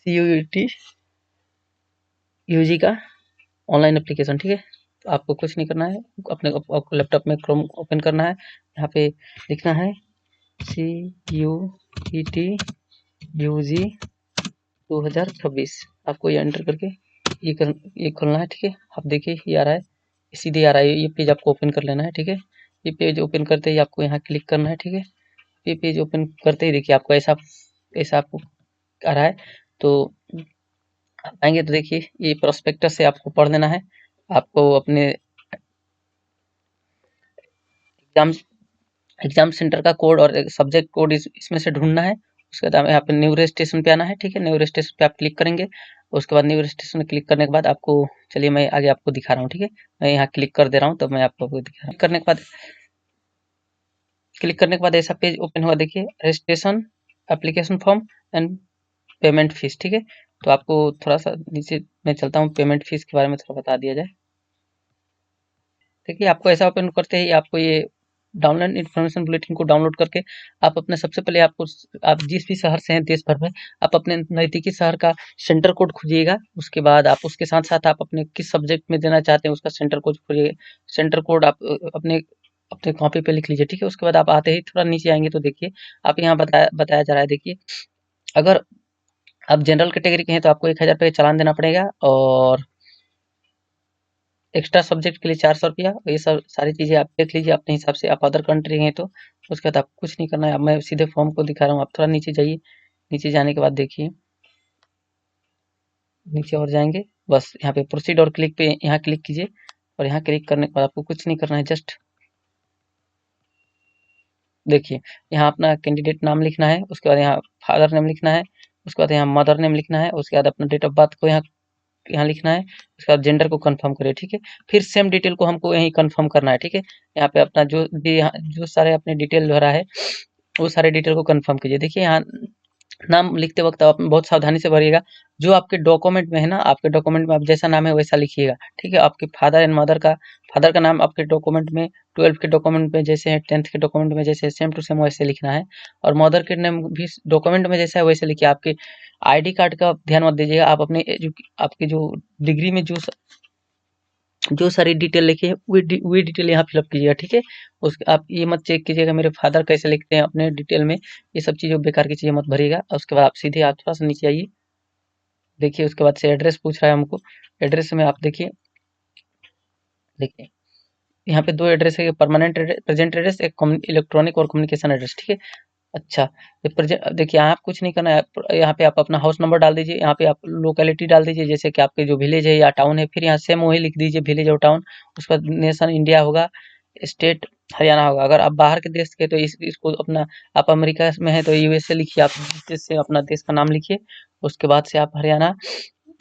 CUET UG का online application, ठीक है। तो आपको कुछ नहीं करना है, अपने आपको लैपटॉप में क्रोम ओपन करना है, यहाँ पे लिखना है CUET UG 2026। आपको ये एंटर करके ये खोलना है, ठीक है। आप देखिए ये आ रहा है, सीधे आ रहा है, ये पेज आपको ओपन कर लेना है, ठीक है। ये पेज ओपन करते ही आपको यहाँ क्लिक करना है, ठीक है। ये पेज ओपन करते ही देखिए आपको ऐसा आपको आ रहा है। तो आएंगे तो देखिए ये प्रोस्पेक्टस से आपको पढ़ लेना है। आपको अपने एग्जाम सेंटर का कोड और सब्जेक्ट कोड इसमें से ढूंढना है। उसके बाद यहाँ पे न्यू रजिस्ट्रेशन पे आना है, ठीक है। न्यू रजिस्ट्रेशन पे आप क्लिक करेंगे। उसके बाद न्यू रजिस्ट्रेशन में क्लिक करने के बाद आपको, चलिए मैं आगे आपको दिखा रहा हूँ, ठीक है। मैं यहाँ क्लिक कर दे रहा हूँ, तो मैं आपको दिखा रहा हूँ। क्लिक करने के बाद ऐसा पेज ओपन हुआ, देखिए registration, application form and payment fees, ठीक है। तो आपको थोड़ा सा नीचे मैं चलता हूँ, पेमेंट फीस के बारे में थोड़ा बता दिया जाए। देखिए आपको ऐसा ओपन करते ही आपको ये डाउनलोड इन्फॉर्मेशन बुलेटिन को डाउनलोड करके आप अपने, सबसे पहले आपको, आप जिस भी शहर से हैं देश भर में, आप अपने नज़दीकी शहर का सेंटर कोड खोजिएगा। उसके बाद आप उसके साथ साथ आप अपने किस सब्जेक्ट में देना चाहते हैं उसका सेंटर कोड खोजिए। सेंटर कोड आप अपने अपने कॉपी पे लिख लीजिए, ठीक है। उसके बाद आप आते ही थोड़ा नीचे आएंगे तो देखिए आप यहाँ बताया जा रहा है। देखिए अगर आप जनरल कैटेगरी के हैं तो आपको 1000 रुपये चालान देना पड़ेगा, और एक्स्ट्रा सब्जेक्ट के लिए 400 रुपया। ये सब सारी चीज़ें आप देख लीजिए अपने हिसाब से। आप अदर कंट्री हैं तो उसके बाद आपको कुछ नहीं करना है। अब मैं सीधे फॉर्म को दिखा रहा हूँ, आप थोड़ा नीचे जाइए। नीचे जाने के बाद देखिए, नीचे और जाएंगे, बस यहाँ पे प्रोसीड और क्लिक पे यहाँ क्लिक कीजिए। और यहाँ क्लिक करने के बाद आपको कुछ नहीं करना है, जस्ट देखिए यहाँ अपना कैंडिडेट नाम लिखना है। उसके बाद यहाँ फादर नेम लिखना है। उसके बाद यहाँ मदर नेम लिखना है। उसके बाद अपना डेट ऑफ बर्थ को यहाँ लिखना है। उसके बाद जेंडर को कंफर्म करिए, ठीक है। फिर सेम डिटेल को हमको यहीं कंफर्म करना है, ठीक है। यहाँ पे अपना जो भी यहाँ जो सारे अपने डिटेल भरा है वो सारे डिटेल को कंफर्म कीजिए। देखिए यहाँ नाम लिखते वक्त आप बहुत सावधानी से भरिएगा। जो आपके डॉक्यूमेंट में है ना, आपके डॉक्यूमेंट में आप जैसा नाम है वैसा लिखिएगा, ठीक है। आपके फादर एंड मदर का, फादर का नाम आपके डॉक्यूमेंट में 12th के डॉक्यूमेंट में जैसे है, 10th के डॉक्यूमेंट में जैसे सेम टू सेम वैसे लिखना है। और मदर के नेम भी डॉक्यूमेंट में जैसा है वैसे लिखिए। आपके आईडी कार्ड का ध्यान मत दीजिएगा। आप अपने आपके जो डिग्री में जो सारी डिटेल लिखी है वही डिटेल यहाँ फिलअप कीजिएगा, ठीक है। उसके आप ये मत चेक कीजिएगा मेरे फादर कैसे लिखते हैं अपने डिटेल में। ये सब चीज़ें बेकार की चीज़ें मत भरिएगा। और उसके बाद आप सीधे आप थोड़ा सा नीचे आइए। देखिए उसके बाद से एड्रेस पूछ रहा है हमको। एड्रेस में आप देखिए यहाँ पे 2 एड्रेस है, परमानेंट एड्रेस, प्रेजेंट एड्रेस, एक इलेक्ट्रॉनिक और कम्युनिकेशन एड्रेस, ठीक है। अच्छा, देखिए यहाँ आप कुछ नहीं करना है। यहाँ पे आप अपना हाउस नंबर डाल दीजिए। यहाँ पे आप लोकेलिटी डाल दीजिए, जैसे कि आपके जो विलेज है या टाउन है। फिर यहाँ सेम वही लिख दीजिए, विलेज और टाउन। उसके बाद नेशन इंडिया होगा, स्टेट हरियाणा होगा। अगर आप बाहर के देश के तो इसको अपना, आप अमेरिका में है तो यूएसए लिखिए। आप जिस देश से अपना देश का नाम लिखिए। उसके बाद से आप हरियाणा,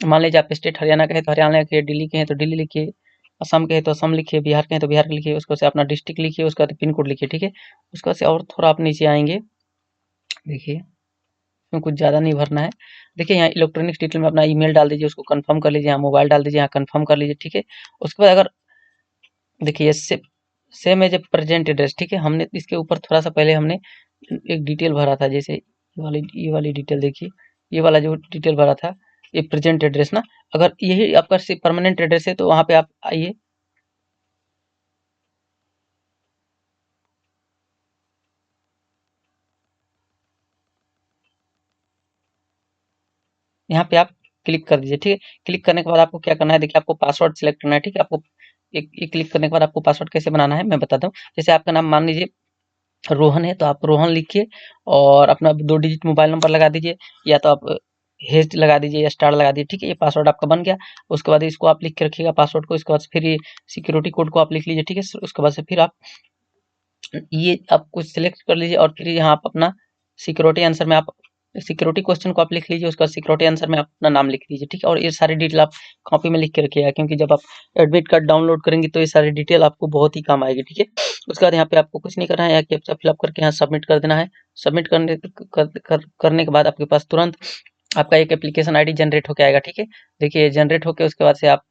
मान लीजिए आप स्टेट हरियाणा के हैं तो हरियाणा के, दिल्ली के हैं तो दिल्ली लिखिए, असम के हैं तो असम लिखिए, बिहार के हैं तो बिहार के लिखिए। उसके बाद से अपना डिस्ट्रिक्ट लिखिए, उसके बाद पिन कोड लिखिए, ठीक है। उसके बाद से और थोड़ा आप नीचे आएंगे, देखिए इसमें कुछ ज़्यादा नहीं भरना है। देखिए यहाँ इलेक्ट्रॉनिक्स डिटेल में अपना ईमेल डाल दीजिए, उसको कंफर्म कर लीजिए। यहाँ मोबाइल डाल दीजिए, यहाँ कंफर्म कर लीजिए, ठीक है। उसके बाद अगर देखिए same as a present address, ठीक है। हमने इसके ऊपर थोड़ा सा पहले हमने एक डिटेल भरा था, जैसे ये वाली डिटेल देखिए, ये वाला जो डिटेल भरा था ये प्रेजेंट एड्रेस ना। अगर यही आपका सिर्फ परमानेंट एड्रेस है तो वहाँ पे आप आइए। यहाँ पे आप क्लिक कर दीजिए, ठीक है। क्लिक करने के बाद आपको क्या करना है, देखिए आपको पासवर्ड सिलेक्ट करना है, ठीक है। आपको एक क्लिक करने के बाद आपको पासवर्ड कैसे बनाना है मैं बताता हूँ। जैसे आपका नाम मान लीजिए रोहन है तो आप रोहन लिखिए और अपना 2 डिजिट मोबाइल नंबर लगा दीजिए, या तो आप हेज लगा दीजिए या स्टार लगा दीजिए, ठीक है। ये पासवर्ड आपका बन गया। उसके बाद इसको आप लिख के रखिएगा पासवर्ड को। इसके बाद फिर ये सिक्योरिटी कोड को आप लिख लीजिए, ठीक है। उसके बाद से फिर ये आप कुछ सिलेक्ट कर लीजिए और फिर यहाँ आप अपना सिक्योरिटी आंसर में आप सिक्योरिटी क्वेश्चन को आप लिख लीजिए। उसका सिक्योरिटी आंसर में आप अपना नाम लिख दीजिए, ठीक है। और ये सारी डिटेल आप कॉपी में लिख के रखिएगा, क्योंकि जब आप एडमिट कार्ड डाउनलोड करेंगे तो ये सारी डिटेल आपको बहुत ही काम आएगी, ठीक है। उसके बाद यहाँ पे आपको कुछ नहीं करना है, यहाँ कैप्चा फिलअप करके यहाँ सबमिट कर देना है। सबमिट करने के बाद आपके पास तुरंत आपका एक एप्लीकेशन आईडी जनरेट होकर आएगा, ठीक है। देखिए जनरेट होकर उसके बाद से आप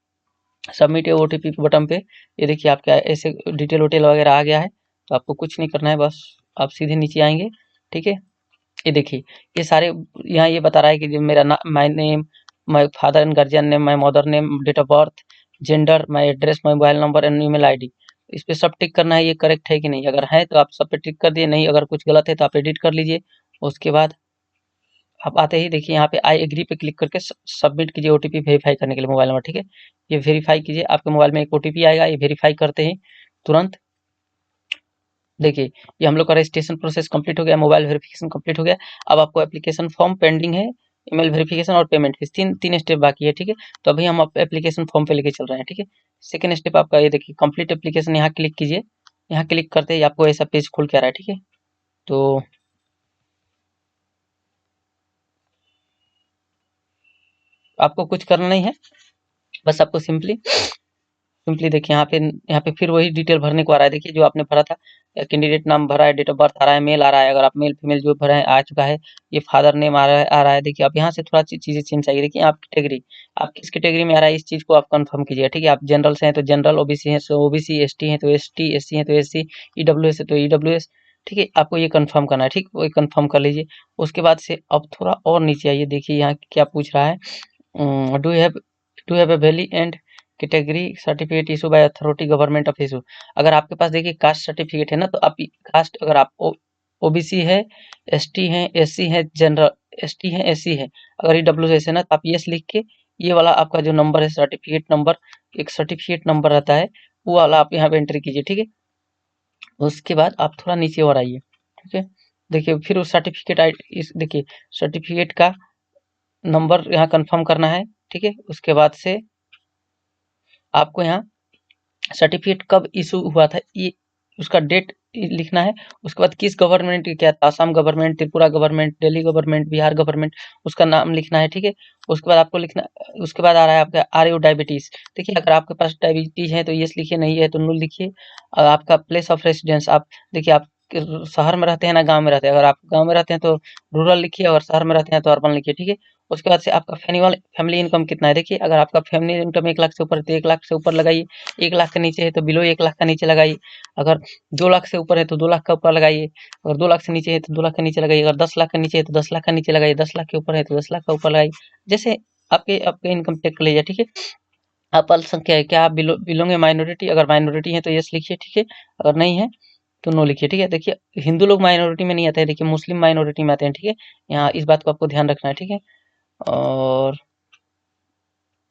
सबमिट ओटीपी बटन पे, ये देखिए आपका ऐसे डिटेल वगैरह आ गया है। तो आपको कुछ नहीं करना है, बस आप सीधे नीचे आएंगे, ठीक है। ये देखिए, ये सारे यहाँ ये बता रहा है कि जो मेरा my name, my father and guardian name, my mother name, date of birth, gender, my address, my mobile number and email ID. इस पे सब टिक करना है, ये करेक्ट है कि नहीं। अगर है तो आप सब पे टिक कर दिए, नहीं अगर कुछ गलत है तो आप एडिट कर लीजिए। उसके बाद आप आते ही देखिए यहाँ पे आई एग्री पे क्लिक करके सबमिट कीजिए ओटीपी वेरीफाई करने के लिए मोबाइल नंबर, ठीक है। ये वेरीफाई कीजिए, आपके मोबाइल में एक ओटीपी आएगा, ये वेरीफाई करते ही तुरंत देखिए ये हम लोग का रजिस्ट्रेशन प्रोसेस कंप्लीट हो गया, मोबाइल वेरिफिकेशन कंप्लीट हो गया। अब आपको एप्लीकेशन फॉर्म पेंडिंग है, ईमेल वेरिफिकेशन और पेमेंट फीस, तीन स्टेप बाकी है, ठीक है। तो अभी हम एप्लीकेशन फॉर्म पे लेके चल रहे हैं, ठीक है। सेकंड स्टेप आपका ये देखिए कंप्लीट एप्लीकेशन, यहाँ क्लिक कीजिए। यहाँ क्लिक करते ही आपको ऐसा पेज खुल के आ रहा है, ठीक है। तो आपको कुछ करना नहीं है, बस आपको सिंपली देखिए यहाँ पे फिर वही डिटेल भरने को आ रहा है। देखिए जो आपने भरा था, कैंडिडेट नाम भरा है, डेट ऑफ बर्थ आ रहा है, मेल आ रहा है, अगर आप मेल फीमेल जो भरा है आ चुका है। ये फादर नेम आ रहा है। देखिए अब यहाँ से थोड़ा चीजें चेंज चाहिए। देखिए आप कैटेगरी, आप किस कैटेगरी में आ रहा है इस चीज को आप कंफर्म कीजिए, ठीक है। आप जनरल से हैं तो जनरल, ओबीसी है तो ओबीसी, एसटी है तो एसटी, एससी है तो एससी, ईडब्ल्यूएस है तो ईडब्ल्यूएस, ठीक है। आपको ये कंफर्म करना है, ठीक, वो कंफर्म कर लीजिए। उसके बाद से अब थोड़ा और नीचे आइए, देखिए यहाँ क्या पूछ रहा है, do have a valid and category certificate issue by authority government of issue. अगर आपके पास देखिए कास्ट सर्टिफिकेट है ना, तो आप कास्ट, अगर आप ओबीसी है, एसटी है, एससी है, जनरल, एसटी है, एससी है, अगर ईडब्ल्यूएस है ना, तो आप यस लिख के ये वाला आपका जो नंबर है सर्टिफिकेट नंबर, एक सर्टिफिकेट नंबर रहता है, वो वाला आप यहाँ पे एंट्री कीजिए, ठीक है। उसके बाद आप थोड़ा नीचे और आइए, ठीक है। देखिए फिर उस सर्टिफिकेट इस देखिए सर्टिफिकेट का नंबर यहाँ कंफर्म करना है, ठीक है। उसके बाद से आपको यहाँ सर्टिफिकेट कब इशू हुआ था ये उसका डेट लिखना है। उसके बाद किस गवर्नमेंट की क्या था, Assam government, Tripura government, Delhi government, Bihar government, उसका नाम लिखना है, ठीक है। उसके बाद आपको लिखना, उसके बाद आ रहा है आपका आर यू डायबिटीज। देखिए अगर आपके पास डायबिटीज है तो यस लिखिए, नहीं है तो नो लिखिए। और आपका प्लेस ऑफ रेसिडेंस, आप देखिए आप शहर में रहते हैं ना गांव में रहते हैं, अगर आप गांव में रहते हैं तो रूरल लिखिए, और शहर में रहते हैं तो अर्बन लिखिए, ठीक है। उसके बाद से आपका फैमिली इनकम कितना है, देखिए अगर आपका फैमिली इनकम 1 लाख से ऊपर है तो 1 लाख से ऊपर लगाइए, 1 लाख के नीचे है तो बिलो 1 लाख का नीचे लगाइए, अगर 2 लाख से ऊपर है तो 2 लाख का ऊपर लगाइए, अगर 2 लाख से नीचे है तो 2 लाख का नीचे लगाइए, अगर 10 लाख का नीचे है तो 10 लाख का नीचे लगाइए, 10 लाख के ऊपर है तो 10 लाख का ऊपर लगाइए। जैसे आपके आपके इनकम चेक कर लीजिए, ठीक है। आप अल्पसंख्यक है क्या, आप बिलोंग है माइनॉरिटी, अगर माइनॉरिटी है तो यस लिखिए, ठीक है। अगर नहीं है तो नो लिखिए, ठीक है। देखिए हिंदू लोग माइनॉरिटी में नहीं आते हैं, देखिए मुस्लिम माइनॉरिटी में आते हैं, ठीक है। यहाँ इस बात को आपको ध्यान रखना है, ठीक है। और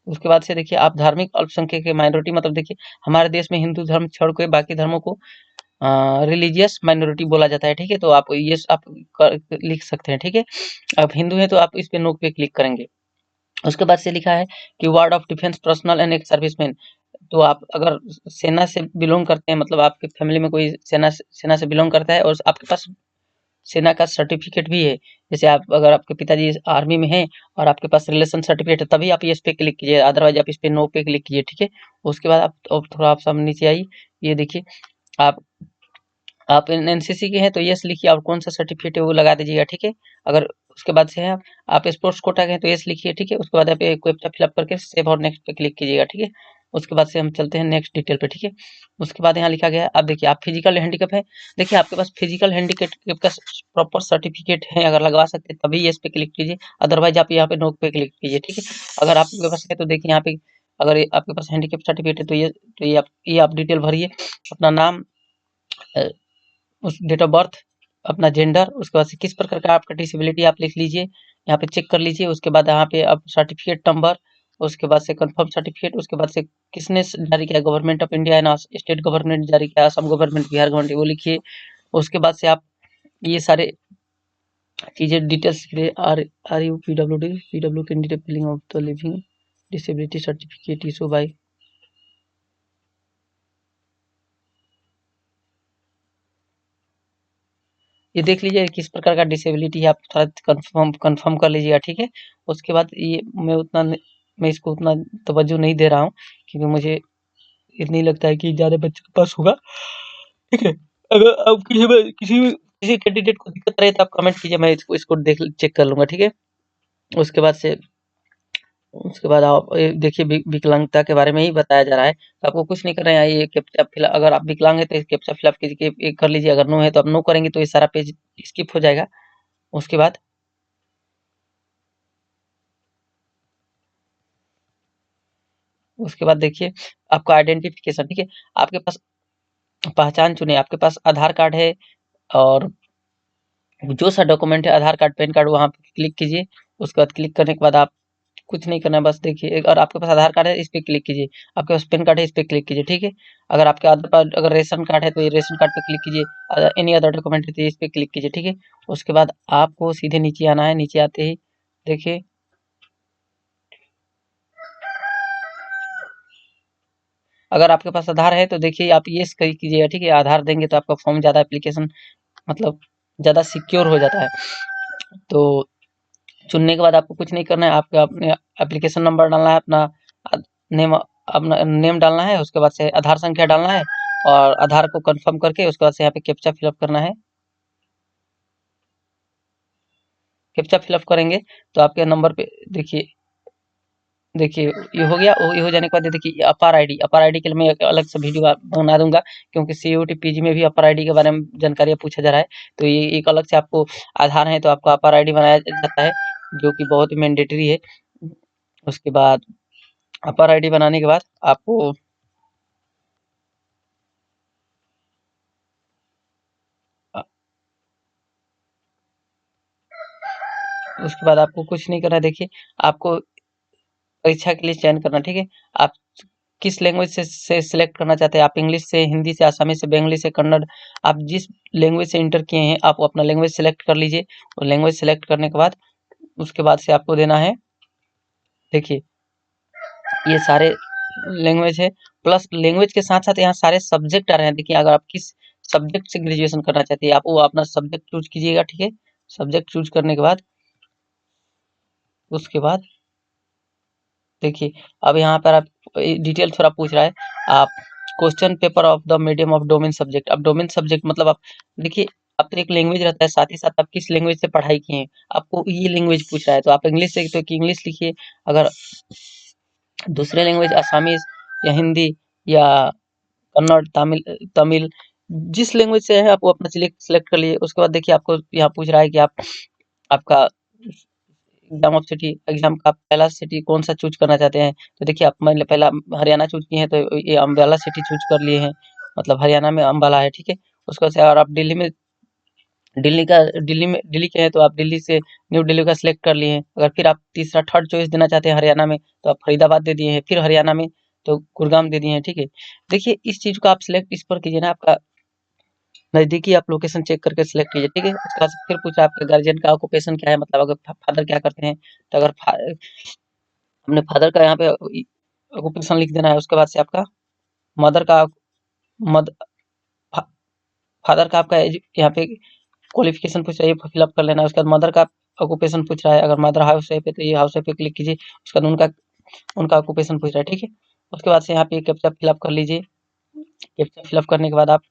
उसके बाद से देखिए आप धार्मिक अल्पसंख्यक के माइनॉरिटी, मतलब देखिए हमारे देश में हिंदू धर्म छोड़ के बाकी धर्मों को रिलीजियस माइनॉरिटी बोला जाता है, ठीक है। तो आप ये आप लिख सकते हैं, ठीक है। आप हिंदू हैं तो आप इस पे नो पे क्लिक करेंगे। उसके बाद से लिखा है कि ward of defence personnel and एक सर्विसमैन। तो आप अगर सेना से बिलोंग करते हैं, मतलब आपके फैमिली में कोई सेना से बिलोंग करता है और आपके पास सेना का सर्टिफिकेट भी है, जैसे आप अगर आपके पिताजी आर्मी में हैं और आपके पास रिलेशन सर्टिफिकेट है, तभी आप ये इस पे क्लिक कीजिए, अदरवाइज आप इस पे नो पे क्लिक कीजिए, ठीक है। उसके बाद आप अब थोड़ा आप सामने नीचे आइए, ये देखिए आप एनसीसी के हैं तो यस लिखिए, और कौन सा सर्टिफिकेट है वो लगा दीजिएगा, ठीक है। अगर उसके बाद से है आप स्पोर्ट्स कोटा के हैं तो यस लिखिए, ठीक है। उसके बाद आप कैप्चा फिलअप करके सेव और नेक्स्ट पे क्लिक कीजिएगा, ठीक है। उसके बाद से हम चलते हैं नेक्स्ट डिटेल पे, ठीक है। उसके बाद यहाँ लिखा गया है, अब देखिए आप फिजिकल हैंडीकैप है, देखिए आपके पास फिजिकल हैंडीकैप का प्रॉपर सर्टिफिकेट है, अगर लगवा सकते हैं तभी यस पे क्लिक कीजिए, अदरवाइज आप यहाँ पे नो पे क्लिक कीजिए, ठीक है। अगर आपके पास है तो देखिए यहाँ पे अगर आपके पास हैंडीकैप सर्टिफिकेट है तो ये आप डिटेल भरिए, अपना नाम, उस डेट ऑफ बर्थ, अपना जेंडर, उसके बाद से किस प्रकार का आपका डिसेबिलिटी आप लिख लीजिए, यहाँ पे चेक कर लीजिए। उसके बाद यहाँ पे आप सर्टिफिकेट नंबर, उसके बाद से कंफर्म सर्टिफिकेट, उसके बाद से किसने जारी किया, गवर्नमेंट ऑफ इंडिया है, स्टेट गवर्नमेंट जारी किया, असम गवर्नमेंट, बिहार गवर्नमेंट, वो लिखिए। उसके बाद से आप ये सारे चीजें डिटेल्स के लिए are you PW candidate filling of the living disability certificate issue by, ये देख लीजिए किस प्रकार का डिसेबिलिटी है, आप थोड़ा कंफर्म कर लीजिएगा, ठीक है। उसके बाद ये मैं इसको उतना तवज्जो नहीं दे रहा हूँ, क्योंकि मुझे इतनी लगता है कि ज़्यादा बच्चों के पास होगा, ठीक है। अगर आप किसी कैंडिडेट को दिक्कत रहे तो आप कमेंट कीजिए, मैं इसको देख चेक कर लूँगा, ठीक है। उसके बाद से उसके बाद आप देखिए विकलांगता के बारे में ही बताया जा रहा है, तो आपको कुछ नहीं करना है, ये कैप्चा फिल, अगर आप विकलांग है तो कैप्चा फिलअप कर लीजिए, अगर नो है तो आप नो करेंगे तो ये सारा पेज स्किप हो जाएगा। उसके बाद देखिए आपका आइडेंटिफिकेशन, ठीक है। आपके पास पहचान चुने, आपके पास आधार कार्ड है और जो सा डॉक्यूमेंट है आधार कार्ड, पैन कार्ड, वहाँ पे क्लिक कीजिए। उसके बाद क्लिक करने के बाद आप कुछ नहीं करना है, बस देखिए और आपके पास आधार कार्ड है इस पे क्लिक कीजिए, आपके पास पैन कार्ड है इस पे क्लिक कीजिए, ठीक है। अगर आपके आधार कार्ड, अगर रेशन कार्ड है तो ये रेशन कार्ड पे क्लिक कीजिए, एनी अदर डॉक्यूमेंट है तो इस पे क्लिक कीजिए, ठीक है। उसके बाद आपको सीधे नीचे आना है। नीचे आते ही देखिए अगर आपके पास आधार है तो देखिए आप ये कीजिएगा, ठीक है। आधार देंगे तो आपका फॉर्म ज़्यादा एप्लीकेशन मतलब ज़्यादा सिक्योर हो जाता है। तो चुनने के बाद आपको कुछ नहीं करना है, आपको अपने एप्लीकेशन नंबर डालना है, अपना नेम, अपना नेम डालना है, उसके बाद से आधार संख्या डालना है और आधार को कंफर्म करके उसके बाद से यहाँ पे कैप्चा फिलअप करना है। कैप्चा फिलअप करेंगे तो आपके नंबर पे देखिए ये हो गया। ये हो जाने के बाद देखिए अपार आईडी के लिए मैं एक अलग से वीडियो बना दूंगा, क्योंकि सीयूटी पीजी में भी अपार आईडी के बारे में जानकारी पूछा जा रहा है। तो ये एक अलग से आपको आधार है तो आपको अपार आईडी बनाया जाता है, जो कि बहुत ही मैंडेटरी है। उसके बाद अपर आईडी बनाने के बाद आपको उसके बाद आपको कुछ नहीं करना है। देखिए आपको परीक्षा के लिए चयन करना, ठीक है। आप किस लैंग्वेज से सिलेक्ट करना चाहते हैं, आप इंग्लिश से, हिंदी से, आसामी से, बंगाली से, कन्नड़, आप जिस लैंग्वेज से इंटर किए हैं आप अपना लैंग्वेज सेलेक्ट कर लीजिए। और लैंग्वेज सेलेक्ट करने के बाद उसके बाद से आपको देना है, देखिए ये सारे लैंग्वेज है, प्लस लैंग्वेज के साथ साथ यहाँ सारे सब्जेक्ट आ रहे हैं। देखिए अगर आप किस सब्जेक्ट से ग्रेजुएशन करना चाहते हैं आप वो अपना सब्जेक्ट चूज कीजिएगा, ठीक है। सब्जेक्ट चूज करने के बाद उसके बाद देखिए अब यहाँ पर आप डिटेल थोड़ा पूछ रहा है। आप question paper of the medium of domain subject, अब डोमेन सब्जेक्ट मतलब आप देखिए अब तो एक लैंग्वेज रहता है, साथ ही साथ आप किस लैंग्वेज से पढ़ाई किए हैं, आपको ये लैंग्वेज पूछ रहा है। तो आप इंग्लिश से तो इंग्लिश लिखिए, अगर दूसरे लैंग्वेज असामीज या हिंदी या कन्नड़, तमिल तमिल जिस लैंग्वेज से है आप वो अपना सिलेक्ट कर लिए। उसके बाद देखिए आपको यहाँ पूछ रहा है कि आप आपका एग्जाम ऑफ सिटी, एग्जाम का पहला सिटी कौन सा चूज करना चाहते हैं। तो देखिए आप मैंने पहला हरियाणा चूज किए हैं तो ये अम्बाला सिटी चूज कर लिए हैं, मतलब हरियाणा में अम्बाला है, ठीक है। उसके बाद से अगर आप दिल्ली के हैं तो आप दिल्ली से न्यू दिल्ली का सिलेक्ट कर लिए हैं। अगर फिर आप तीसरा थर्ड चॉइस देना चाहते हैं हरियाणा में तो आप फरीदाबाद दे दिए हैं, फिर हरियाणा में तो गुड़गांव दे दिए हैं, ठीक है। देखिए इस चीज को आप सिलेक्ट इस पर कीजिए ना, आपका नजदीकी आप लोकेशन चेक करके सिलेक्ट कीजिए, ठीक है। उसके बाद फिर पूछा आपके गार्जियन का ऑक्यूपेशन क्या है, मतलब अगर फादर क्या करते हैं तो अगर हमने फादर का यहाँ पे ऑक्यूपेशन लिख देना है। उसके बाद से आपका मदर का मद फा, फादर का आपका यहाँ पे क्वालिफिकेशन पूछ रहा है, ये फिलअप कर लेना है। उसके बाद मदर का ऑक्यूपेशन पूछ रहा है, अगर मदर हाउस वाइफ है तो ये हाउस वाइफ पे क्लिक कीजिए। उसके बाद उनका उनका ऑक्यूपेशन पूछ रहा है, ठीक है। उसके बाद से यहाँ पे कैप्चा फिलअप कर लीजिए। कैप्चा फिलअप करने के बाद आप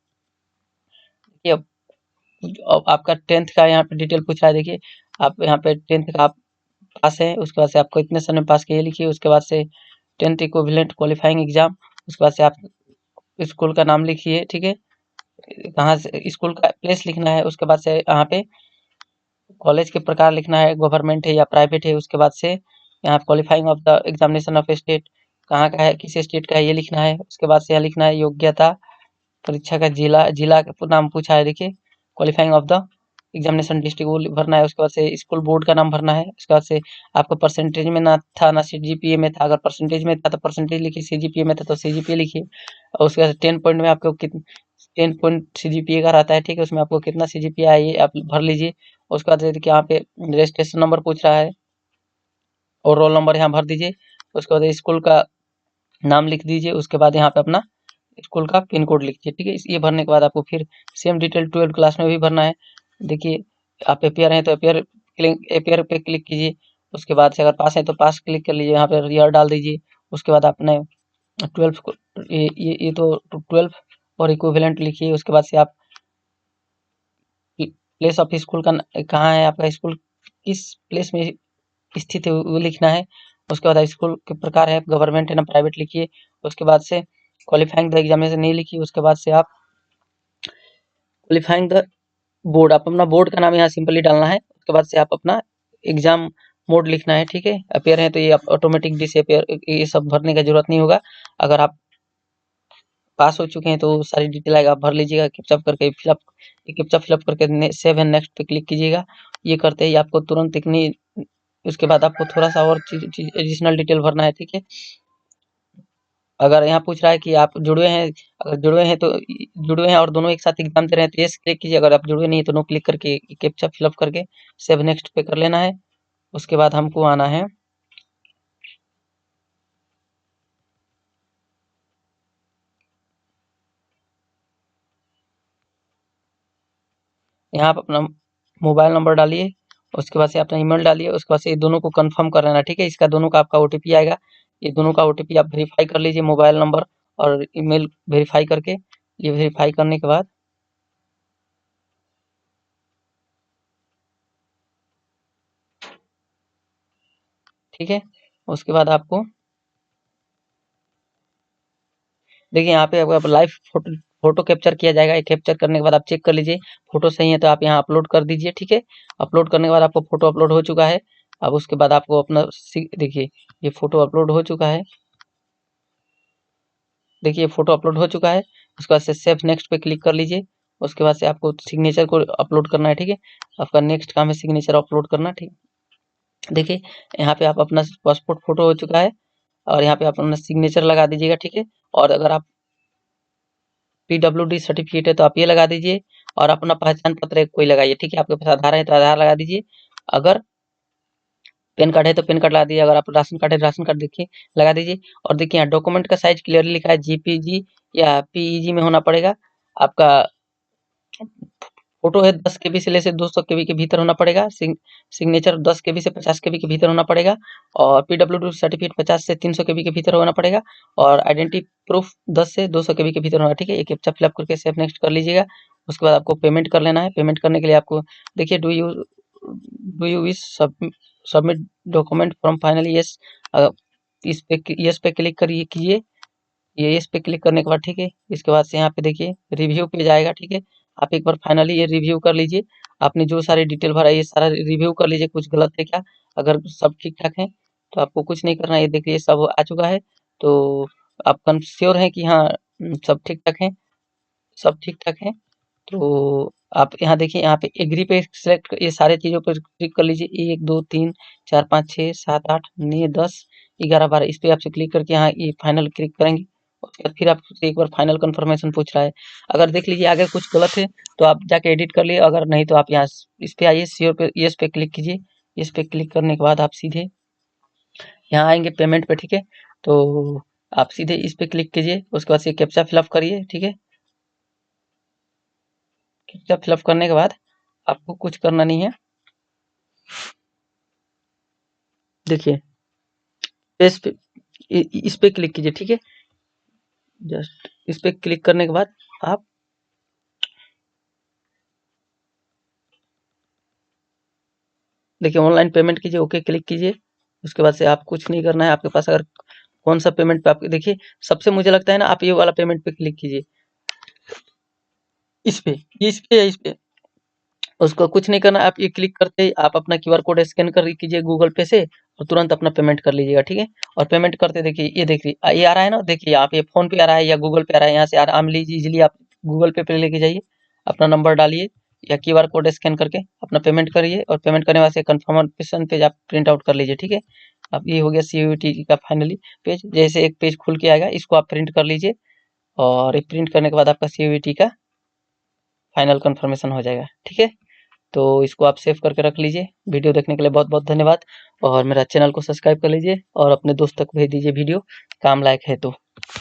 ये अब आपका 10th का यहाँ पे डिटेल पूछ रहा है। देखिए आप यहाँ पे 10th का आप पास है, उसके बाद से आपको इतने सन में पास किए लिखिए। उसके बाद से 10th इक्विवेलेंट क्वालिफाइंग एग्जाम, उसके बाद से आप स्कूल का नाम लिखिए, ठीक है। कहाँ से स्कूल का प्लेस लिखना है। उसके बाद से यहाँ पे कॉलेज के प्रकार लिखना है, गवर्नमेंट है या प्राइवेट है। उसके बाद से यहाँ qualifying of the examination of state, कहाँ का है, किस स्टेट का है ये लिखना है। उसके बाद से यहाँ लिखना है योग्यता, परीक्षा का जिला, जिला का नाम पूछा है, देखिए qualifying of the examination district वो भरना है। उसके बाद से स्कूल बोर्ड का नाम भरना है। उसके बाद से आपका परसेंटेज में ना था ना सीजीपीए में था, अगर परसेंटेज में था तो परसेंटेज लिखिए, सीजीपीए में था तो सीजीपीए लिखिए। और उसके बाद 10 पॉइंट में आपको कितना 10 पॉइंट सीजीपीए का रहता है, ठीक है। उसमें आपको कितना सीजीपीए है ये आप भर लीजिए। उसके बाद देखिए यहाँ पे रजिस्ट्रेशन नंबर पूछ रहा है और रोल नंबर यहाँ भर दीजिए। उसके बाद स्कूल का नाम लिख दीजिए। उसके बाद यहाँ पे अपना स्कूल का पिन कोड लिखिए, ठीक है। ये भरने के बाद आपको फिर सेम डिटेल 12th क्लास में भी भरना है। देखिए आप एपीआर हैं तो एपीआर पे क्लिक कीजिए। उसके बाद से अगर पास है तो पास क्लिक कर लीजिए, यहाँ पे ईयर डाल दीजिए। उसके बाद आपने 12th को ये तो 12th और इक्विवेलेंट लिखिए। उसके बाद से आप प्लेस ऑफ स्कूल का कहाँ है, आपका स्कूल किस प्लेस में स्थित है वो लिखना है। उसके बाद स्कूल के प्रकार है गवर्नमेंट है ना प्राइवेट लिखिए। उसके बाद से क्वालिफाइंग द एग्जामिनेशन नहीं लिखिए। उसके बाद से आप क्वालिफाइंग द बोर्ड, आप अपना बोर्ड का नाम यहाँ सिंपली डालना है। उसके उसके बाद से आप अपना एग्जाम मोड लिखना है, ठीक है। अपेयर है तो ये आप ऑटोमेटिक डिसअपेयर, ये सब भरने का जरूरत नहीं होगा। अगर आप पास हो चुके हैं तो सारी डिटेल आएगा, आप भर लीजिएगा कैप्चा करके, फिलअप कैप्चा फिलअप करके सेव एंड नेक्स्ट पे क्लिक कीजिएगा। ये करते ही आपको तुरंत इतनी, उसके बाद आपको थोड़ा सा और चीज एडिशनल डिटेल भरना है, ठीक है। अगर यहाँ पूछ रहा है कि आप जुड़े हैं, अगर जुड़े हैं तो जुड़े हैं और दोनों एक साथ एग्जाम दे रहे हैं तो यस क्लिक कीजिए। अगर आप जुड़े नहीं तो नो क्लिक करके कैप्चा फिलअप करके सेव नेक्स्ट पे कर लेना है। उसके बाद हमको आना है यहाँ आप अपना मोबाइल नंबर डालिए, उसके बाद से अपना ईमेल डालिए, उसके बाद से ये दोनों को कंफर्म कर लेना, ठीक है। इसका दोनों का आपका ओटीपी आएगा, ये दोनों का ओटीपी आप वेरीफाई कर लीजिए, मोबाइल नंबर और ईमेल वेरीफाई करके। ये वेरीफाई करने के बाद ठीक है, उसके बाद आपको देखिए यहाँ पे आपका लाइव फोटो कैप्चर किया जाएगा। ये कैप्चर करने के बाद आप चेक कर लीजिए, फोटो सही है तो आप यहाँ अपलोड कर दीजिए, ठीक है। अपलोड करने के बाद आपको फोटो अपलोड हो चुका है। अब उसके बाद आपको अपना देखिए ये फोटो अपलोड हो चुका है, देखिए फोटो अपलोड हो चुका है। उसके बाद से सेव नेक्स्ट पे क्लिक कर लीजिए। उसके बाद से आपको सिग्नेचर को अपलोड करना है, ठीक है। आपका नेक्स्ट काम है सिग्नेचर अपलोड करना, ठीक। देखिए यहाँ पे आप अपना पासपोर्ट फोटो हो चुका है और यहाँ पे आप अपना सिग्नेचर लगा दीजिएगा, ठीक है। और अगर आप PWD सर्टिफिकेट है तो आप ये लगा दीजिए और अपना पहचान पत्र एक कोई लगाइए, ठीक है। आपके पास आधार है तो आधार लगा दीजिए, अगर पैन कार्ड है तो पैन कार्ड लगा दीजिए, अगर आप राशन कार्ड है राशन कार्ड देखिए लगा दीजिए। और देखिए यहाँ डॉक्यूमेंट का साइज क्लियरली लिखा है JPG या PEG में होना पड़ेगा। आपका फोटो है 10 KB से लेकर 200 KB के भीतर होना पड़ेगा। सिग्नेचर 10 KB से 50 KB के भीतर होना पड़ेगा और PWD सर्टिफिकेट 50 से 300 KB के भीतर होना पड़ेगा और आइडेंटिटी प्रूफ 10 से 200 KB के भीतर होना, ठीक है। ये कैप्चा फिलअप करके सेव नेक्स्ट कर लीजिएगा। उसके बाद आपको पेमेंट कर लेना है। पेमेंट करने के लिए आपको देखिए do you wish submit document from finally yes, इस पे यस पे क्लिक करिए कीजिए। ये इस पे क्लिक करने के बाद ठीक है, इसके बाद से यहाँ पे देखिए रिव्यू पेज आएगा, ठीक है। आप एक बार फाइनली ये रिव्यू कर लीजिए, आपने जो सारे डिटेल भरा है ये सारा रिव्यू कर लीजिए, कुछ गलत है क्या। अगर सब ठीक ठाक है तो आपको कुछ नहीं करना है। ये देखिए सब आ चुका है, तो आप श्योर हैं कि हाँ सब ठीक ठाक है, सब ठीक ठाक है। तो आप यहाँ देखिए, यहाँ पे एग्री पे सिलेक्ट, ये सारे चीज़ों पर क्लिक कर लीजिए। 1 2 3 4 5 6 7 8 9 10 11 12 इस पे आपसे क्लिक करके यहाँ ये फाइनल क्लिक करेंगे। उसके बाद फिर आपसे एक बार फाइनल कंफर्मेशन पूछ रहा है। अगर देख लीजिए आगे कुछ गलत है तो आप जाके एडिट कर लिए, अगर नहीं तो आप यहाँ इस पे आइए, श्योर पे यस पे क्लिक कीजिए। इस पे क्लिक करने के बाद आप सीधे यहाँ आएंगे पेमेंट पे, ठीक है। तो आप सीधे इस पे क्लिक कीजिए, उसके बाद से कैप्चा फिलअप करिए, ठीक है। कैप्चा फिलअप करने के बाद आपको कुछ करना नहीं है। देखिए पेज पे इस पे क्लिक कीजिए, ठीक है। जस्ट इस पे क्लिक करने के बाद आप देखिए ऑनलाइन पेमेंट कीजिए, ओके क्लिक कीजिए। उसके बाद से आप कुछ नहीं करना है। आपके पास अगर कौन सा पेमेंट पे आप देखिए, सबसे मुझे लगता है ना आप ये वाला पेमेंट पे क्लिक कीजिए, इस पे, इस पे उसको कुछ नहीं करना। आप ये क्लिक करते ही आप अपना QR कोड स्कैन कर कीजिए गूगल पे से और तुरंत अपना पेमेंट कर लीजिएगा, ठीक है। और पेमेंट करते देखिए ये देखिए ये आ रहा है ना, देखिए आप ये फोन पे आ रहा है या गूगल पे आ रहा है, यहाँ से आराम लीजिए इजिली आप गूगल पे लेके जाइए, अपना नंबर डालिए या QR कोड स्कैन करके अपना पेमेंट करिए और पेमेंट करने वास्ते कन्फर्मेशन पेज आप प्रिंट आउट कर लीजिए, ठीक है। अब ये हो गया CUET का फाइनली पेज। जैसे एक पेज खुल के आएगा इसको आप प्रिंट कर लीजिए और प्रिंट करने के बाद आपका CUET का फाइनल कन्फर्मेशन हो जाएगा, ठीक है। तो इसको आप सेव करके रख लीजिए। वीडियो देखने के लिए बहुत बहुत धन्यवाद और मेरा चैनल को सब्सक्राइब कर लीजिए और अपने दोस्त तक भेज दीजिए वीडियो, काम लायक है तो।